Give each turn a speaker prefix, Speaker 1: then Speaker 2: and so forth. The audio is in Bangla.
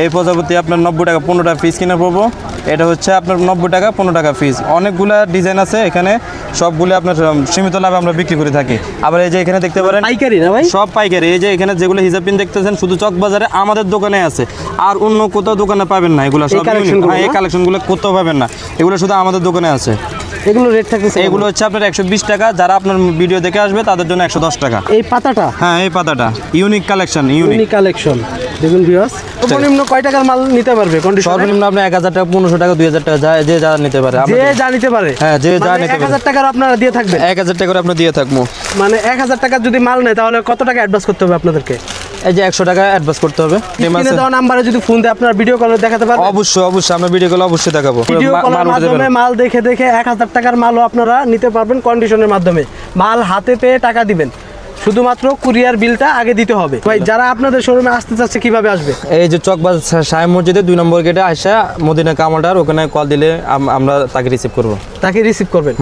Speaker 1: এই প্রজাপতি আপনার 90 টাকা 15 টাকা পিস কিনে পড়বো। এটা হচ্ছে আপনার 90 টাকা 15 টাকা পিস। অনেকগুলা ডিজাইন আছে এখানে, সবগুলো আপনার সীমিত লাভে আমরা বিক্রি করে থাকি। আবার এই যে এখানে দেখতে পারেন
Speaker 2: পাইকারি না ভাই,
Speaker 1: সব পাইকারি। এই যে এখানে যেগুলো হিজাব পিন দেখতেছেন শুধু চকবাজারে আমাদের দোকানে আছে, আর অন্য কোথাও দোকানে পাবেন না। এগুলো সব এই কালেকশনগুলো কোথাও পাবেন না, এগুলো শুধু আমাদের দোকানে আছে।
Speaker 2: এগুলো রেট থাকতেছে,
Speaker 1: এগুলো হচ্ছে আপনার 120 টাকা, যারা আপনার ভিডিও দেখে আসবে তাদের জন্য 110 টাকা।
Speaker 2: এই পাতাটা,
Speaker 1: হ্যাঁ এই পাতাটা ইউনিক কালেকশন,
Speaker 2: ইউনিক কালেকশন। দেখুন ভিউয়ার্স, সর্বনিম্ন কয় টাকার মাল নিতে পারবে কন্ডিশন?
Speaker 1: সর্বনিম্ন আপনি 1000 টাকা 1500 টাকা 2000 টাকা যে যা নিতে পারে,
Speaker 2: যে যা নিতে পারে।
Speaker 1: হ্যাঁ যে যা নিতে পারে।
Speaker 2: 1000 টাকার আপনারা দিয়ে থাকবেন?
Speaker 1: 1000 টাকা করে আপনি দিয়ে থাকবো।
Speaker 2: মানে 1000 টাকার যদি মাল নেয় তাহলে কত টাকা অ্যাডভান্স করতে হবে আপনাদেরকে?
Speaker 1: এই যে 100 টাকা অ্যাডভান্স করতে হবে।
Speaker 2: স্ক্রিনে দেওয়া নাম্বারে যদি ফোন দিয়ে আপনারা ভিডিও কলে দেখাতে পারবেন?
Speaker 1: অবশ্যই অবশ্যই আমরা ভিডিও কলে অবশ্যই দেখাবো।
Speaker 2: ভিডিও কলের মাধ্যমে মাল দেখে 1000 টাকার মালও আপনারা নিতে পারবেন কন্ডিশনের মাধ্যমে। মাল হাতে পেয়ে টাকা দিবেন, শুধুমাত্র কুরিয়ার বিলটা আগে দিতে হবে। ভাই যারা আপনাদের শোরুমে আসতে চাচ্ছে কিভাবে আসবে?
Speaker 1: এই যে চকবাজার শাহ মসজিদে 2 নম্বর গেটে আসা মদিনা কামালটার ওখানে কল দিলে আমরা তাকে রিসিভ করব।
Speaker 2: তাকে রিসিভ করবেন।